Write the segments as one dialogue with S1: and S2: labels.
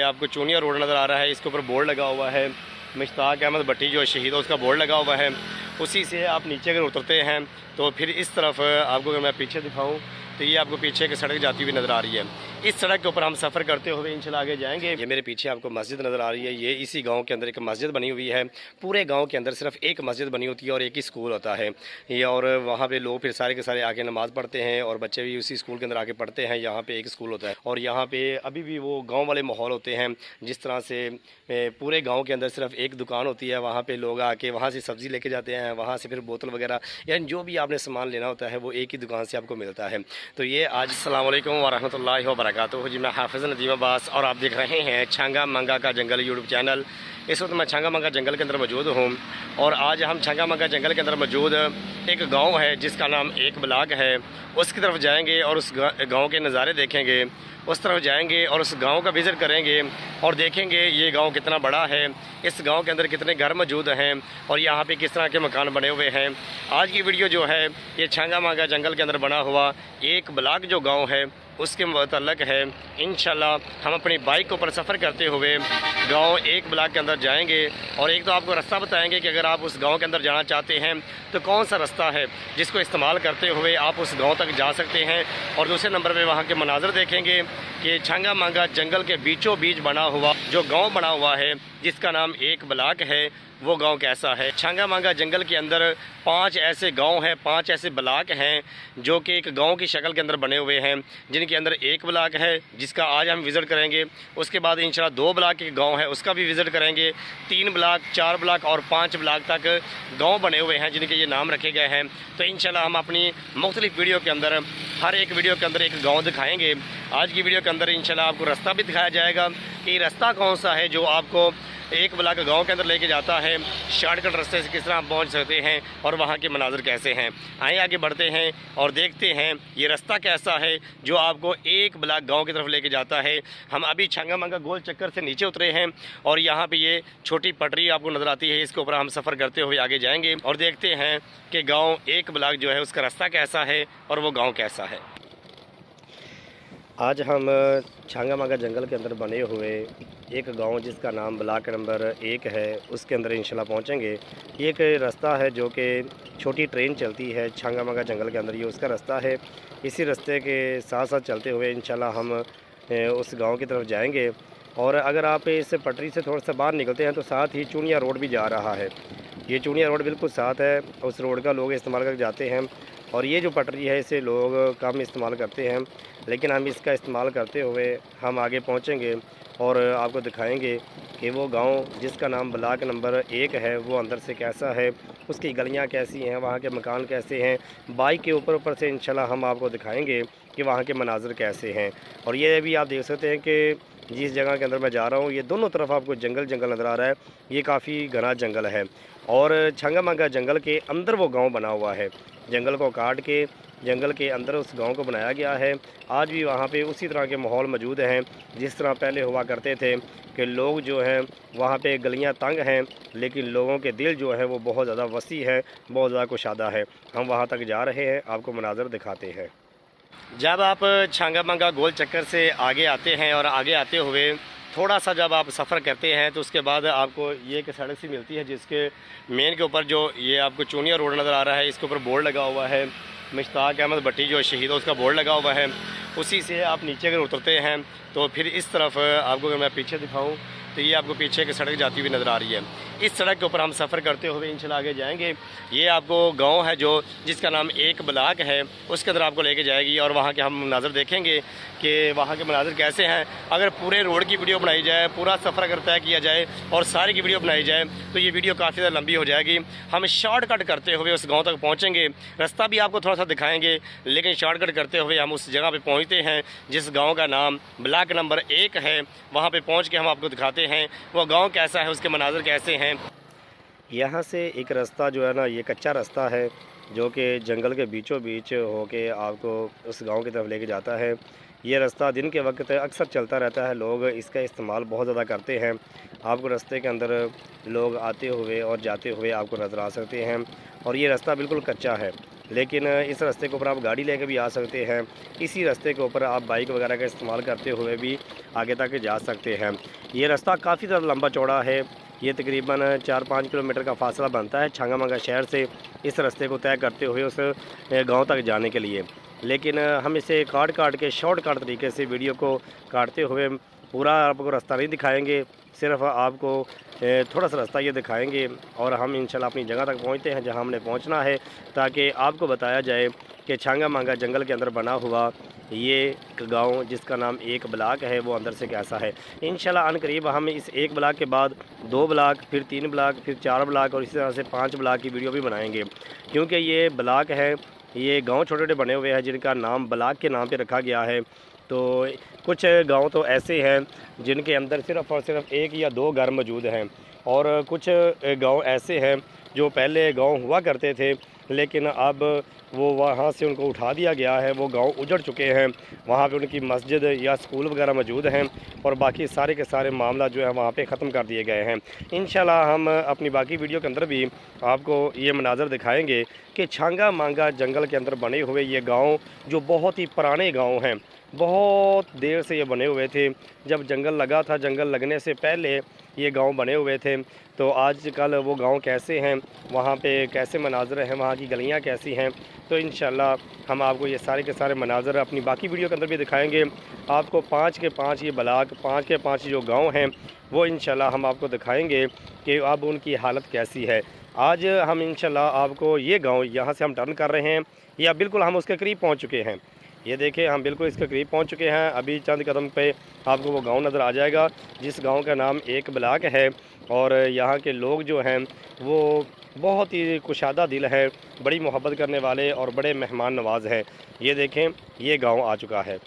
S1: आपको चूनिया रोड नज़र आ रहा है, इसके ऊपर बोर्ड लगा हुआ है मुश्ताक अहमद भट्टी जो शहीद है उसका बोर्ड लगा हुआ है। उसी से आप नीचे अगर उतरते हैं तो फिर इस तरफ आपको अगर मैं पीछे दिखाऊं तो ये आपको पीछे एक सड़क जाती हुई नज़र आ रही है। इस सड़क के ऊपर हम सफ़र करते हुए इंशाल्लाह आगे जाएंगे। ये मेरे पीछे आपको मस्जिद नज़र आ रही है, ये इसी गांव के अंदर एक मस्जिद बनी हुई है। पूरे गांव के अंदर सिर्फ एक मस्जिद बनी होती है और एक ही स्कूल होता है ये, और वहाँ पे लोग फिर सारे के सारे आके नमाज़ पढ़ते हैं और बच्चे भी उसी स्कूल के अंदर आके पढ़ते हैं। यहाँ पे एक स्कूल होता है और यहाँ पे अभी भी वो गाँव वाले माहौल होते हैं, जिस तरह से पूरे गाँव के अंदर सिर्फ एक दुकान होती है, वहाँ पर लोग आके वहाँ से सब्ज़ी लेके जाते हैं, वहाँ से फिर बोतल वगैरह यानी जो भी आपने सामान लेना होता है वो एक ही दुकान से आपको मिलता है। तो ये आज अस्सलाम वालेकुम वरहमतुल्लाहि वबरकातुहू जी, मैं हाफिज़ नदीम अब्बास और आप देख रहे हैं छांगा मंगा का जंगल यूट्यूब चैनल। इस वक्त मैं छांगा मंगा जंगल के अंदर मौजूद हूँ और आज हम छांगा मंगा जंगल के अंदर मौजूद एक गांव है जिसका नाम एक ब्लॉक है, उसकी तरफ जाएंगे और उस गांव के नज़ारे देखेंगे। उस तरफ जाएंगे और उस गांव का विज़िट करेंगे और देखेंगे ये गांव कितना बड़ा है, इस गांव के अंदर कितने घर मौजूद हैं और यहाँ पे किस तरह के मकान बने हुए हैं। आज की वीडियो जो है ये छांगा मंगा जंगल के अंदर बना हुआ एक ब्लॉक जो गांव है उसके मुतल्लक है। इंशाल्लाह हम अपनी बाइक के ऊपर सफ़र करते हुए गांव एक ब्लॉक के अंदर जाएंगे और एक तो आपको रास्ता बताएंगे कि अगर आप उस गांव के अंदर जाना चाहते हैं तो कौन सा रास्ता है जिसको इस्तेमाल करते हुए आप उस गांव तक जा सकते हैं, और दूसरे नंबर पे वहां के मनाज़र देखेंगे कि छांगा मंगा जंगल के बीचों बीच बना हुआ जो गाँव बना हुआ है जिसका नाम एक ब्लॉक है वो गांव कैसा है। छांगा मंगा जंगल के अंदर 5 ऐसे गांव हैं, 5 ऐसे ब्लॉक हैं जो कि एक गांव की शक्ल के अंदर बने हुए हैं, जिनके अंदर एक ब्लॉक है जिसका आज हम विज़िट करेंगे। उसके बाद इंशाल्लाह 2 ब्लॉक के गांव है उसका भी विज़िट करेंगे। 3 ब्लॉक, 4 ब्लॉक और 5 ब्लॉक तक गाँव बने हुए हैं जिनके ये नाम रखे गए हैं। तो इंशाल्लाह हम अपनी मुख्तलिफ वीडियो के अंदर हर एक वीडियो के अंदर एक गाँव दिखाएँगे। आज की वीडियो के अंदर इंशाल्लाह आपको रास्ता भी दिखाया जाएगा कि रास्ता कौन सा है जो आपको एक ब्लॉक गांव के अंदर लेके जाता है, शॉर्टकट रास्ते से किस तरह आप पहुंच सकते हैं और वहां के मनाज़र कैसे हैं। आइए आगे बढ़ते हैं और देखते हैं ये रास्ता कैसा है जो आपको एक ब्लॉक गांव की तरफ लेके जाता है। हम अभी छांगा मंगा गोल चक्कर से नीचे उतरे हैं और यहाँ पे ये छोटी पटरी आपको नज़र आती है, इसके ऊपर हम सफ़र करते हुए आगे जाएंगे और देखते हैं कि गाँव एक ब्लॉक जो है उसका रास्ता कैसा है और वो गाँव कैसा है। आज हम छांगा मंगा जंगल के अंदर बने हुए एक गांव जिसका नाम ब्लॉक नंबर 1 है उसके अंदर इंशाल्लाह पहुंचेंगे। ये एक रास्ता है जो कि छोटी ट्रेन चलती है छांगा मंगा जंगल के अंदर, ये उसका रास्ता है। इसी रास्ते के साथ साथ चलते हुए इंशाल्लाह हम उस गांव की तरफ जाएंगे। और अगर आप इस पटरी से थोड़ा सा बाहर निकलते हैं तो साथ ही चूनिया रोड भी जा रहा है। ये चूनिया रोड बिल्कुल साथ है, उस रोड का लोग इस्तेमाल कर जाते हैं और ये जो पटरी है इसे लोग कम इस्तेमाल करते हैं, लेकिन हम इसका इस्तेमाल करते हुए हम आगे पहुंचेंगे और आपको दिखाएंगे कि वो गांव जिसका नाम ब्लॉक नंबर 1 है वो अंदर से कैसा है, उसकी गलियां कैसी हैं, वहाँ के मकान कैसे हैं। बाइक के ऊपर से इंशाल्लाह हम आपको दिखाएंगे कि वहाँ के मनाज़र कैसे हैं। और ये भी आप देख सकते हैं कि जिस जगह के अंदर मैं जा रहा हूँ ये दोनों तरफ आपको जंगल जंगल नज़र आ रहा है। ये काफ़ी घना जंगल है और छांगा मंगा जंगल के अंदर वो गाँव बना हुआ है। जंगल को काट के जंगल के अंदर उस गांव को बनाया गया है। आज भी वहाँ पे उसी तरह के माहौल मौजूद हैं जिस तरह पहले हुआ करते थे कि लोग जो हैं वहाँ पे गलियाँ तंग हैं लेकिन लोगों के दिल जो है वो बहुत ज़्यादा वसी है, बहुत ज़्यादा कुशादा है। हम वहाँ तक जा रहे हैं, आपको मनाज़र दिखाते हैं। जब आप छांगा मंगा गोल चक्कर से आगे आते हैं और आगे आते हुए थोड़ा सा जब आप सफ़र करते हैं तो उसके बाद आपको ये एक सड़क सी मिलती है जिसके मेन के ऊपर जो ये आपको चूनिया रोड नज़र आ रहा है, इसके ऊपर बोर्ड लगा हुआ है मुश्ताक अहमद भट्टी जो शहीद है उसका बोर्ड लगा हुआ है। उसी से आप नीचे अगर उतरते हैं तो फिर इस तरफ आपको अगर मैं पीछे दिखाऊं तो ये आपको पीछे एक सड़क जाती हुई नज़र आ रही है। इस सड़क के ऊपर हम सफ़र करते हुए इंशाल्लाह आगे जाएंगे। ये आपको गांव है जो जिसका नाम एक ब्लॉक है उसके अंदर आपको लेके जाएगी और वहाँ के हम मनाज़र देखेंगे कि वहाँ के मनाज़र कैसे हैं। अगर पूरे रोड की वीडियो बनाई जाए, पूरा सफ़र अगर तय किया जाए और सारी की वीडियो बनाई जाए तो ये वीडियो काफ़ी ज़्यादा लंबी हो जाएगी। हम शॉर्टकट करते हुए उस गाँव तक पहुँचेंगे, रास्ता भी आपको थोड़ा सा दिखाएँगे लेकिन शॉर्टकट करते हुए हम उस जगह पर पहुँचते हैं जिस गाँव का नाम ब्लॉक नंबर 1 है। वहाँ पर पहुँच के हम आपको दिखाते हैं वो गांव कैसा है, उसके मनाज़र कैसे हैं। यहाँ से एक रास्ता जो है ना ये कच्चा रास्ता है जो कि जंगल के बीचों बीच होके आपको उस गांव की तरफ लेके जाता है। ये रास्ता दिन के वक्त अक्सर चलता रहता है, लोग इसका इस्तेमाल बहुत ज़्यादा करते हैं। आपको रास्ते के अंदर लोग आते हुए और जाते हुए आपको नज़र आ सकते हैं और ये रास्ता बिल्कुल कच्चा है लेकिन इस रास्ते के ऊपर आप गाड़ी लेके भी आ सकते हैं। इसी रास्ते के ऊपर आप बाइक वगैरह का इस्तेमाल करते हुए भी आगे तक जा सकते हैं। ये रास्ता काफ़ी ज़्यादा लंबा चौड़ा है, ये तकरीबन 4-5 किलोमीटर का फासला बनता है छांगा मांगा शहर से इस रास्ते को तय करते हुए उस गाँव तक जाने के लिए। लेकिन हम इसे काट के शॉर्टकट तरीके से वीडियो को काटते हुए पूरा आपको रास्ता नहीं दिखाएंगे, सिर्फ आपको थोड़ा सा रास्ता ये दिखाएंगे और हम इंशाल्लाह अपनी जगह तक पहुंचते हैं जहां हमने पहुंचना है, ताकि आपको बताया जाए कि छांगा मांगा जंगल के अंदर बना हुआ ये गांव जिसका नाम एक ब्लॉक है वो अंदर से कैसा है। इंशाल्लाह अनकरीब हम इस एक ब्लॉक के बाद 2 ब्लॉक, फिर 3 ब्लॉक, फिर 4 ब्लॉक और इसी तरह से 5 ब्लॉक की वीडियो भी बनाएंगे, क्योंकि ये ब्लॉक है, ये गांव छोटे-छोटे बने हुए हैं जिनका नाम ब्लॉक के नाम पे रखा गया है। तो कुछ गांव तो ऐसे हैं जिनके अंदर सिर्फ़ और सिर्फ 1 या 2 घर मौजूद हैं, और कुछ गांव ऐसे हैं जो पहले गांव हुआ करते थे लेकिन अब वो वहाँ से उनको उठा दिया गया है, वो गांव उजड़ चुके हैं, वहाँ पे उनकी मस्जिद या स्कूल वगैरह मौजूद हैं और बाकी सारे के सारे मामला जो है वहाँ पे ख़त्म कर दिए गए हैं। इंशाल्लाह हम अपनी बाकी वीडियो के अंदर भी आपको ये मनाज़र दिखाएंगे कि छांगा मांगा जंगल के अंदर बने हुए ये गाँव जो बहुत ही पुराने गाँव हैं, बहुत देर से ये बने हुए थे। जब जंगल लगा था, जंगल लगने से पहले ये गांव बने हुए थे। तो आजकल वो गांव कैसे हैं, वहाँ पे कैसे मनाज़र हैं, वहाँ की गलियाँ कैसी हैं, तो इंशाल्लाह हम आपको ये सारे के सारे मनाज़र अपनी बाकी वीडियो के अंदर भी दिखाएंगे। आपको 5 के 5 ये ब्लॉक, 5 के 5 जो गाँव हैं वो इंशाल्लाह हम आपको दिखाएँगे कि अब उनकी हालत कैसी है। आज हम इंशाल्लाह आपको ये गाँव, यहाँ से हम टर्न कर रहे हैं या बिल्कुल हम उसके करीब पहुँच चुके हैं। ये देखें हम बिल्कुल इसके करीब पहुंच चुके हैं। अभी चंद कदम पे आपको वो गांव नज़र आ जाएगा जिस गांव का नाम एक ब्लॉक है, और यहाँ के लोग जो हैं वो बहुत ही कुशादा दिल है, बड़ी मोहब्बत करने वाले और बड़े मेहमान नवाज हैं। ये देखें ये गांव आ चुका है,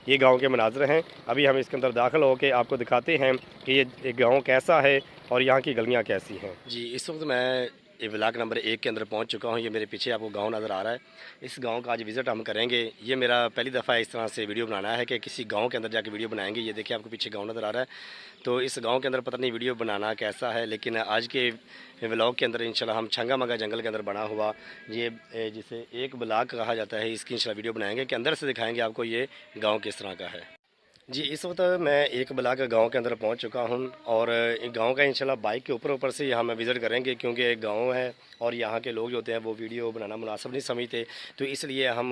S1: ये गांव के मनाज़र हैं। अभी हम इसके अंदर दाखिल होकर आपको दिखाते हैं कि ये गाँव कैसा है और यहाँ की गलियाँ कैसी हैं। जी, इस वक्त मैं ये ब्लॉक नंबर 1 के अंदर पहुंच चुका हूं। ये मेरे पीछे आपको गांव नज़र आ रहा है। इस गांव का आज विज़िट हम करेंगे। ये मेरा पहली दफ़ा इस तरह से वीडियो बनाना है कि किसी गांव के अंदर जाके वीडियो बनाएंगे। ये देखिए आपको पीछे गांव नज़र आ रहा है। तो इस गांव के अंदर पता नहीं वीडियो बनाना कैसा है, लेकिन आज के व्लॉग के अंदर इंशाल्लाह हम छांगा मांगा जंगल के अंदर बना हुआ ये जिसे एक ब्लॉक कहा जाता है, इसकी इंशाल्लाह वीडियो बनाएंगे कि अंदर से दिखाएँगे आपको ये गाँव किस तरह का है। जी, इस वक्त मैं एक ब्लॉक गांव के अंदर पहुंच चुका हूं और गांव का इंशाल्लाह बाइक के ऊपर से यहाँ मैं विज़िट करेंगे, क्योंकि एक गांव है और यहाँ के लोग जो होते हैं वो वीडियो बनाना मुनासिब नहीं समझते। तो इसलिए हम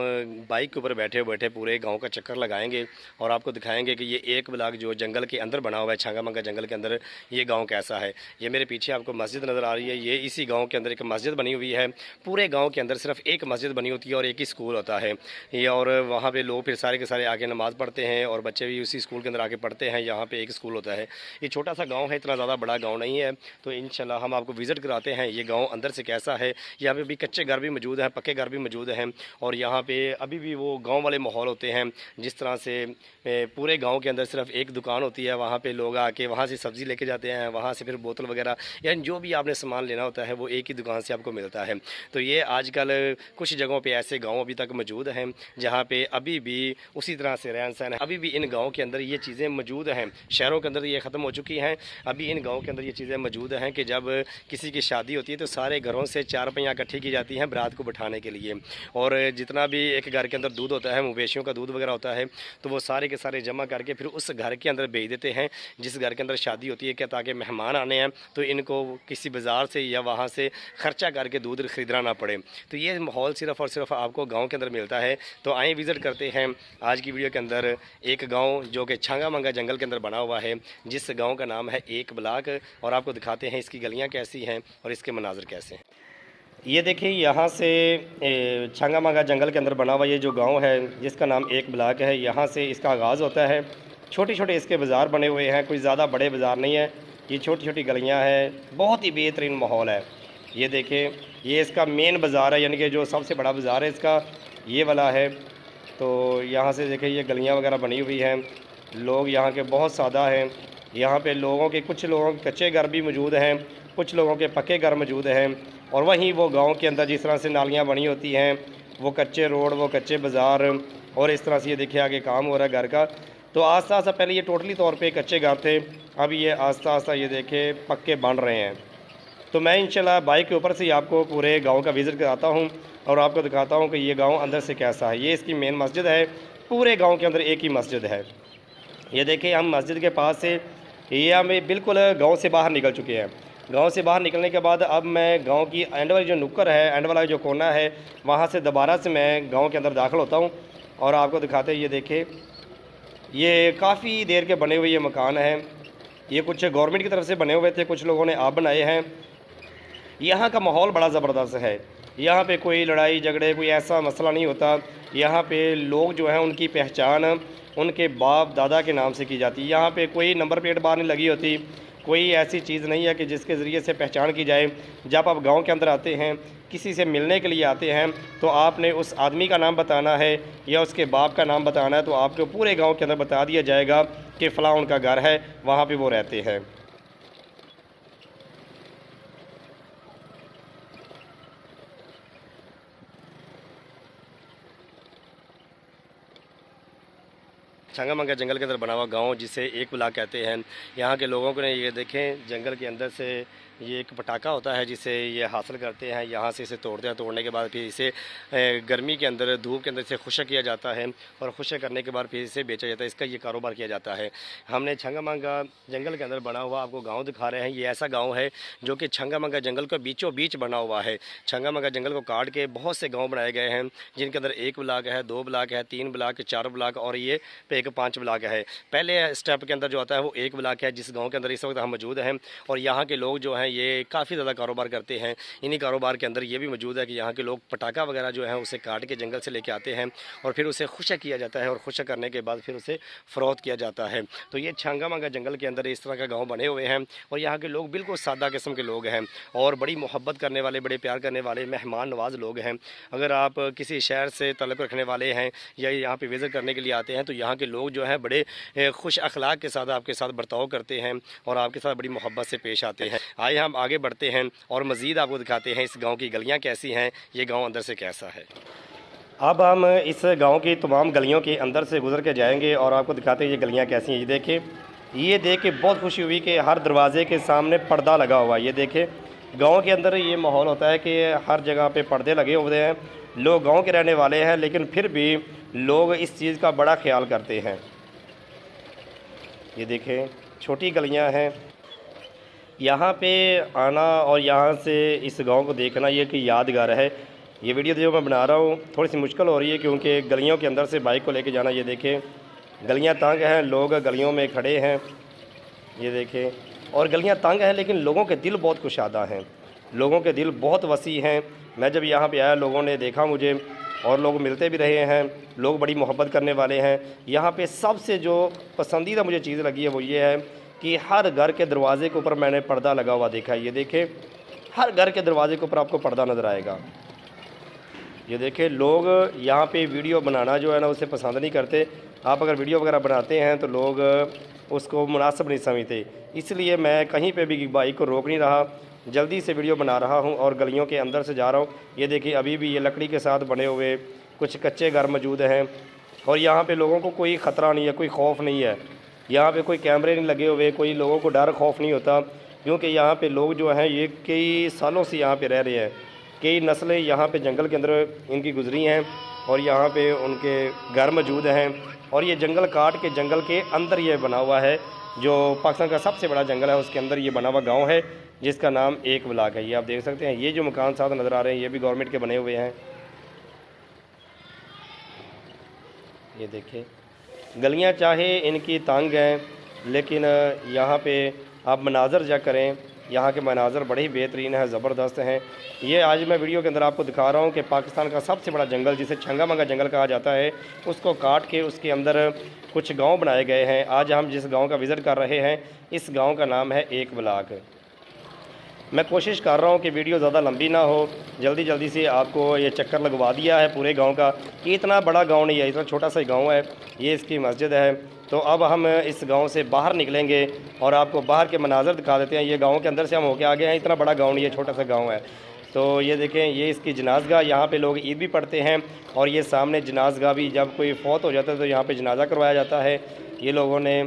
S1: बाइक के ऊपर बैठे बैठे पूरे गांव का चक्कर लगाएंगे और आपको दिखाएंगे कि ये एक ब्लॉक जो जंगल के अंदर बना हुआ है, छांगा मांगा जंगल के अंदर, ये गाँव कैसा है। ये मेरे पीछे आपको मस्जिद नज़र आ रही है, ये इसी गाँव के अंदर एक मस्जिद बनी हुई है। पूरे गाँव के अंदर सिर्फ एक मस्जिद बनी होती है और एक ही स्कूल होता है ये, और वहाँ पर लोग फिर सारे के सारे आके नमाज़ पढ़ते हैं और बच्चे भी उसी स्कूल के अंदर आके पढ़ते हैं। यहाँ पे एक स्कूल होता है। ये छोटा सा गांव है, इतना ज़्यादा बड़ा गांव नहीं है। तो इंशाल्लाह हम आपको विज़िट कराते हैं ये गांव अंदर से कैसा है। यहाँ पे भी कच्चे घर भी मौजूद हैं, पक्के घर भी मौजूद हैं, और यहाँ पे अभी भी वो गांव वाले माहौल होते हैं जिस तरह से पूरे गांव के अंदर सिर्फ एक दुकान होती है, वहाँ पे लोग आके वहाँ से सब्ज़ी लेके जाते हैं, वहाँ से फिर बोतल वगैरह यानी जो भी आपने सामान लेना होता है वो एक ही दुकान से आपको मिलता है। तो ये आजकल कुछ जगहों पर ऐसे गाँव अभी तक मौजूद हैं जहाँ पर अभी भी उसी तरह से रहन सहन है। अभी भी इन गाँव के अंदर ये चीज़ें मौजूद हैं। शहरों के अंदर ये ख़त्म हो चुकी हैं, अभी इन गाँव के अंदर ये चीज़ें मौजूद हैं कि जब किसी की शादी होती है तो सारे घरों से 4 पहियाँ इकट्ठी की जाती हैं बारात को बिठाने के लिए, और जितना भी एक घर के अंदर दूध होता है, मवेशियों का दूध वगैरह होता है, तो वो सारे के सारे जमा करके फिर उस घर के अंदर भेज देते हैं जिस घर के अंदर शादी होती है, क्या ताकि मेहमान आने हैं तो इनको किसी बाज़ार से या वहाँ से ख़र्चा करके दूध ख़रीदना ना पड़े। तो ये माहौल सिर्फ़ और सिर्फ आपको गाँव के अंदर मिलता है। तो आए विज़िट करते हैं आज की वीडियो के अंदर एक गाँव जो कि छांगा मांगा जंगल के अंदर बना हुआ है, जिस गांव का नाम है एक ब्लॉक, और आपको दिखाते हैं इसकी गलियां कैसी हैं और इसके मनाज़र कैसे हैं। ये देखिए यहाँ से छांगा मांगा जंगल के अंदर बना हुआ ये जो गांव है जिसका नाम एक ब्लॉक है, यहाँ से इसका आगाज़ होता है। छोटे छोटे इसके बाज़ार बने हुए हैं, कोई ज़्यादा बड़े बाज़ार नहीं है, ये छोटी छोटी गलियाँ हैं, बहुत ही बेहतरीन माहौल है। ये देखें ये इसका मेन बाज़ार है, यानी कि जो सबसे बड़ा बाज़ार है इसका ये वाला है। तो यहाँ से देखें ये गलियाँ वगैरह बनी हुई हैं, लोग यहाँ के बहुत सादा हैं। यहाँ पे लोगों के कुछ लोगों के कच्चे घर भी मौजूद हैं, कुछ लोगों के पक्के घर मौजूद हैं, और वहीं वो गांव के अंदर जिस तरह से नालियाँ बनी होती हैं, वो कच्चे रोड, वो कच्चे बाज़ार, और इस तरह से ये देखिए आगे काम हो रहा है घर का। तो आस्ता आस्ता पहले ये टोटली तौर पे कच्चे घर थे, अब ये आस्ता आस्ता ये देखें पक्के बन रहे हैं। तो मैं इंशाल्लाह बाइक के ऊपर से ही आपको पूरे गाँव का विज़िट कराता हूँ और आपको दिखाता हूँ कि ये गाँव अंदर से कैसा है। ये इसकी मेन मस्जिद है, पूरे गाँव के अंदर एक ही मस्जिद है। ये देखिए हम मस्जिद के पास से ये हम बिल्कुल गांव से बाहर निकल चुके हैं। गांव से बाहर निकलने के बाद अब मैं गांव की एंड वाली जो नुक्कड़ है, एंड वाला जो कोना है, वहां से दोबारा से मैं गांव के अंदर दाखिल होता हूं और आपको दिखाते हैं। ये देखिए ये काफ़ी देर के बने हुए ये मकान हैं। ये कुछ गवर्नमेंट की तरफ से बने हुए थे, कुछ लोगों ने आप बनाए हैं। यहाँ का माहौल बड़ा ज़बरदस्त है। यहाँ पे कोई लड़ाई झगड़े कोई ऐसा मसला नहीं होता। यहाँ पे लोग जो हैं उनकी पहचान उनके बाप दादा के नाम से की जाती है। यहाँ पे कोई नंबर प्लेट बाहर नहीं लगी होती, कोई ऐसी चीज़ नहीं है कि जिसके ज़रिए से पहचान की जाए। जब आप गांव के अंदर आते हैं, किसी से मिलने के लिए आते हैं, तो आपने उस आदमी का नाम बताना है या उसके बाप का नाम बताना है, तो आपको पूरे गांव के अंदर बता दिया जाएगा कि फ़लाँ उनका घर है, वहाँ पे वो रहते हैं। छंगा मंगा जंगल के अंदर बना हुआ गांव जिसे एक ब्लाक कहते हैं। यहाँ के लोगों को ने ये देखें, जंगल के अंदर से ये एक पटाखा होता है जिसे ये हासिल करते हैं। यहाँ से इसे तोड़ते हैं, तोड़ने के बाद फिर इसे गर्मी के अंदर धूप के अंदर इसे खुश्क किया जाता है और खुश्क करने के बाद फिर इसे बेचा जाता है। इसका ये कारोबार किया जाता है। हमने छंगा मंगा जंगल के अंदर बना हुआ आपको गाँव दिखा रहे हैं। ये ऐसा गाँव है जो कि छंगा मंगा जंगल के बीचों बीच बना हुआ है। छंगा मंगा जंगल को काट के बहुत से गाँव बनाए गए हैं, जिनके अंदर 1 ब्लाक है, 2 ब्लाक है, 3 ब्लाक, 4 ब्लाक और ये एक 5 ब्लाक है। पहले स्टेप के अंदर जो आता है वो 1 ब्लाक है, जिस गांव के अंदर इस वक्त हम मौजूद हैं। और यहाँ के लोग जो हैं ये काफ़ी ज़्यादा कारोबार करते हैं। इन्हीं कारोबार के अंदर ये भी मौजूद है कि यहाँ के लोग पटाखा वगैरह जो है उसे काट के जंगल से लेके आते हैं और फिर उसे खुश्क किया जाता है और खुश्क करने के बाद फिर उसे फ़रोख्त किया जाता है। तो ये छंगा मंगा जंगल के अंदर इस तरह का गाँव बने हुए हैं और यहाँ के लोग बिल्कुल सादा किस्म के लोग हैं और बड़ी मोहब्बत करने वाले, बड़े प्यार करने वाले, मेहमान नवाज लोग हैं। अगर आप किसी शहर से तल्लुक़ रखने वाले हैं या यहाँ पर विज़िट करने के लिए आते हैं, तो यहाँ के लोग जो हैं बड़े खुश अखलाक के साथ आपके साथ बर्ताव करते हैं और आपके साथ बड़ी मोहब्बत से पेश आते हैं। आइए हम आगे बढ़ते हैं और मज़ीद आपको दिखाते हैं इस गांव की गलियां कैसी हैं, ये गांव अंदर से कैसा है। अब हम इस गांव की तमाम गलियों के अंदर से गुजर के जाएंगे और आपको दिखाते हैं ये गलियां कैसी हैं। ये देखें, ये देख के बहुत खुशी हुई कि हर दरवाजे के सामने पर्दा लगा हुआ है। ये देखें, गाँव के अंदर ये माहौल होता है कि हर जगह पर पर्दे लगे हुए हैं। लोग गाँव के रहने वाले हैं, लेकिन फिर भी लोग इस चीज़ का बड़ा ख्याल करते हैं। ये देखें, छोटी गलियां हैं। यहाँ पे आना और यहाँ से इस गांव को देखना ये कि यादगार है। ये वीडियो जो मैं बना रहा हूँ थोड़ी सी मुश्किल हो रही है क्योंकि गलियों के अंदर से बाइक को लेके जाना। ये देखें, गलियाँ तंग हैं, लोग गलियों में खड़े हैं। ये देखें, और गलियाँ तंग हैं लेकिन लोगों के दिल बहुत कुशादा हैं, लोगों के दिल बहुत वसी हैं। मैं जब यहाँ पे आया, लोगों ने देखा मुझे और लोग मिलते भी रहे हैं, लोग बड़ी मोहब्बत करने वाले हैं। यहाँ पे सबसे जो पसंदीदा मुझे चीज़ लगी है वो ये है कि हर घर के दरवाज़े के ऊपर मैंने पर्दा लगा हुआ देखा है। ये देखें, हर घर के दरवाज़े के ऊपर आपको पर्दा नज़र आएगा। ये देखें, लोग यहाँ पे वीडियो बनाना जो है ना उसे पसंद नहीं करते। आप अगर वीडियो वगैरह बनाते हैं तो लोग उसको मुनासिब नहीं समझते, इसलिए मैं कहीं पे भी बाइक को रोक नहीं रहा, जल्दी से वीडियो बना रहा हूँ और गलियों के अंदर से जा रहा हूँ। ये देखिए, अभी भी ये लकड़ी के साथ बने हुए कुछ कच्चे घर मौजूद हैं और यहाँ पे लोगों को कोई ख़तरा नहीं है, कोई खौफ नहीं है। यहाँ पे कोई कैमरे नहीं लगे हुए, कोई लोगों को डर खौफ नहीं होता, क्योंकि यहाँ पे लोग जो हैं ये कई सालों से यहाँ पे रह रहे हैं। कई नस्लें यहाँ पे जंगल के अंदर इनकी गुजरी हैं और यहाँ पे उनके घर मौजूद हैं। और ये जंगल काट के जंगल के अंदर ये बना हुआ है, जो पाकिस्तान का सबसे बड़ा जंगल है उसके अंदर ये बना हुआ गाँव है जिसका नाम 1 ब्लाक है। ये आप देख सकते हैं, ये जो मकान साथ नज़र आ रहे हैं ये भी गवर्नमेंट के बने हुए हैं। ये देखिए, गलियां चाहे इनकी तंग हैं लेकिन यहाँ पे आप मनाज़र जा करें, यहाँ के मनाज़र बड़े ही बेहतरीन हैं, ज़बरदस्त हैं। ये आज मैं वीडियो के अंदर आपको दिखा रहा हूँ कि पाकिस्तान का सबसे बड़ा जंगल जिसे छंगा मंगा जंगल कहा जाता है, उसको काट के उसके अंदर कुछ गांव बनाए गए हैं। आज हम जिस गांव का विज़िट कर रहे हैं, इस गांव का नाम है 1 ब्लाक। मैं कोशिश कर रहा हूँ कि वीडियो ज़्यादा लंबी ना हो, जल्दी जल्दी से आपको ये चक्कर लगवा दिया है पूरे गांव का। कि इतना बड़ा गांव नहीं है, इतना छोटा सा गांव है। ये इसकी मस्जिद है। तो अब हम इस गांव से बाहर निकलेंगे और आपको बाहर के मनाज़र दिखा देते हैं। ये गांव के अंदर से हम होके आ गए हैं, इतना बड़ा गाँव नहीं है, छोटा सा गाँव है। तो ये देखें, ये इसकी जनाज़गाह, यहाँ पे लोग ईद भी पढ़ते हैं और ये सामने जनाज़गाह भी, जब कोई फ़ौत हो जाता है तो यहाँ पे जनाज़ा करवाया जाता है। ये लोगों ने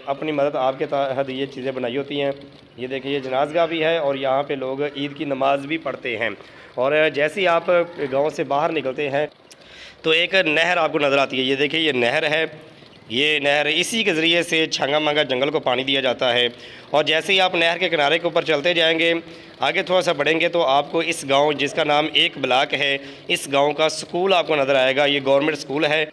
S1: अपनी मदद आपके तहत ये चीज़ें बनाई होती हैं। ये देखिए, ये जनाज़गाह भी है और यहाँ पे लोग ईद की नमाज़ भी पढ़ते हैं। और जैसे ही आप गांव से बाहर निकलते हैं तो एक नहर आपको नज़र आती है। ये देखिए, ये नहर है, ये नहर इसी के ज़रिए से छंगा मंगा जंगल को पानी दिया जाता है। और जैसे ही आप नहर के किनारे के ऊपर चलते जाएंगे, आगे थोड़ा सा बढ़ेंगे तो आपको इस गांव जिसका नाम एक ब्लॉक है, इस गांव का स्कूल आपको नज़र आएगा। ये गवर्नमेंट स्कूल है।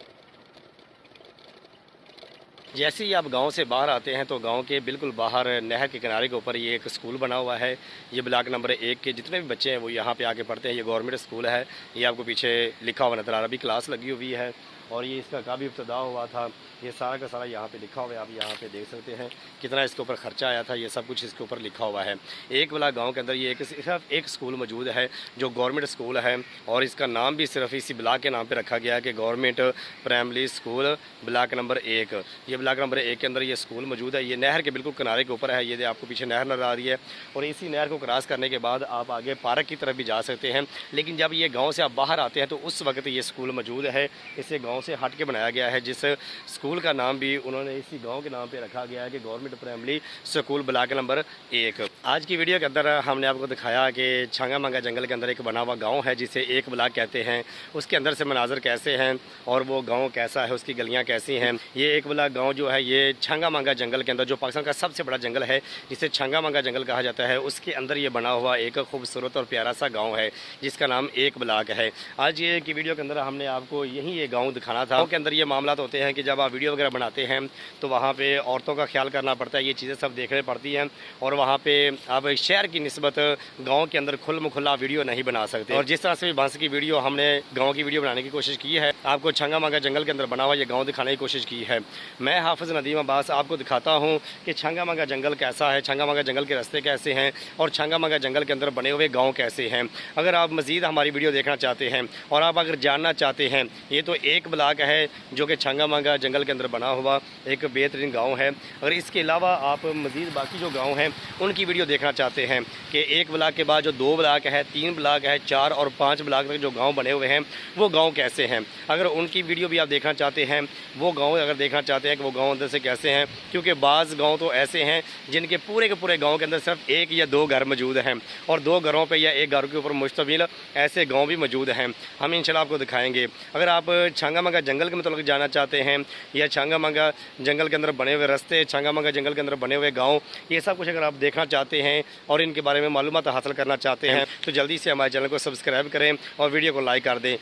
S1: जैसे ही आप गांव से बाहर आते हैं तो गांव के बिल्कुल बाहर नहर के किनारे के ऊपर ये एक स्कूल बना हुआ है। ये ब्लॉक नंबर 1 के जितने भी बच्चे हैं वो यहाँ पे आके पढ़ते हैं। ये गवर्नमेंट स्कूल है। ये आपको पीछे लिखा हुआ नज़र आ रहा है। अभी क्लास लगी हुई है और ये इसका काफ़ी इब्तिदा हुआ था। ये सारा का सारा यहाँ पे लिखा हुआ है। आप यहाँ पे देख सकते हैं कितना इसके ऊपर ख़र्चा आया था। ये सब कुछ इसके ऊपर लिखा हुआ है। एक वाला गांव के अंदर ये सिर्फ एक स्कूल मौजूद है जो गवर्नमेंट स्कूल है और इसका नाम भी सिर्फ इसी ब्लॉक के नाम पे रखा गया है कि government primary school block number 1। ये ब्लॉक नंबर 1 के अंदर ये स्कूल मौजूद है। ये नहर के बिल्कुल किनारे के ऊपर है। ये आपको पीछे नहर नज़र आ रही है और इसी नहर को क्रॉस करने के बाद आप आगे पार्क की तरफ भी जा सकते हैं। लेकिन जब ये गाँव से आप बाहर आते हैं तो उस वक्त ये स्कूल मौजूद है। इसे गाँव से हट के बनाया गया है, जिस स्कूल का नाम भी उन्होंने इसी गांव के नाम पे रखा गया है कि government primary school block number 1। आज की वीडियो के अंदर हमने आपको दिखाया कि छंगा मंगा जंगल के अंदर एक बना हुआ गांव है जिसे एक ब्लॉक कहते हैं। उसके अंदर से मनाजर कैसे हैं और वो गांव कैसा है, उसकी गलियां कैसी हैं। ये एक ब्लॉक गाँव जो है ये छंगा मंगा जंगल के अंदर, जो पाकिस्तान का सबसे बड़ा जंगल है जिसे छंगा मंगा जंगल कहा जाता है, उसके अंदर ये बना हुआ एक खूबसूरत और प्यारा सा गाँव है जिसका नाम एक ब्लॉक है। आज ये की वीडियो के अंदर हमने आपको यही ये गाँव दिखाना था। गाँव के अंदर ये मामला होते हैं कि जब आप वीडियो वगैरह बनाते हैं तो वहाँ पे औरतों का ख्याल करना पड़ता है। ये चीज़ें सब देखने पड़ती हैं और वहाँ पे आप शहर की निस्बत गांव के अंदर खुल्म खुल्ला वीडियो नहीं बना सकते। और जिस तरह से बांस की वीडियो हमने गांव की वीडियो बनाने की कोशिश की है, आपको छंगा मंगा जंगल के अंदर बना हुआ ये गाँव दिखाने की कोशिश की है। मैं हाफिज़ नदीम अब्बास आपको दिखाता हूँ कि छंगा मंगा जंगल कैसा है, छंगा मंगा जंगल के रास्ते कैसे हैं और छंगा मंगा जंगल के अंदर बने हुए गाँव कैसे हैं। अगर आप मज़ीद हमारी वीडियो देखना चाहते हैं और आप अगर जानना चाहते हैं, ये तो एक ब्लॉक है जो कि छंगा मंगा जंगल के अंदर बना हुआ एक बेहतरीन गांव है। अगर इसके अलावा आप मज़ीद बाकी जो गांव हैं उनकी वीडियो देखना चाहते हैं कि एक ब्लॉक के बाद जो 2 ब्लॉक है, 3 ब्लॉक है, 4 और 5 ब्लॉक तक जो गांव बने हुए हैं वो गांव कैसे हैं, अगर उनकी वीडियो भी आप देखना चाहते हैं, वो गांव अगर देखना चाहते हैं कि वो गांव अंदर से कैसे हैं, क्योंकि बाज़ गाँव तो ऐसे हैं जिनके पूरे के पूरे गाँव के अंदर सिर्फ 1 या 2 घर मौजूद हैं और 2 घरों पर या 1 घर के ऊपर मुश्तमिल ऐसे गाँव भी मौजूद हैं। हम इंशाल्लाह आपको दिखाएँगे। अगर आप छंगा मंगा जंगल के मतलब जाना चाहते हैं या छंगा मंगा जंगल के अंदर बने हुए रास्ते, छंगा मंगा जंगल के अंदर बने हुए गांव, ये सब कुछ अगर आप देखना चाहते हैं और इनके बारे में मालूमात हासिल करना चाहते हैं तो जल्दी से हमारे चैनल को सब्सक्राइब करें और वीडियो को लाइक कर दें।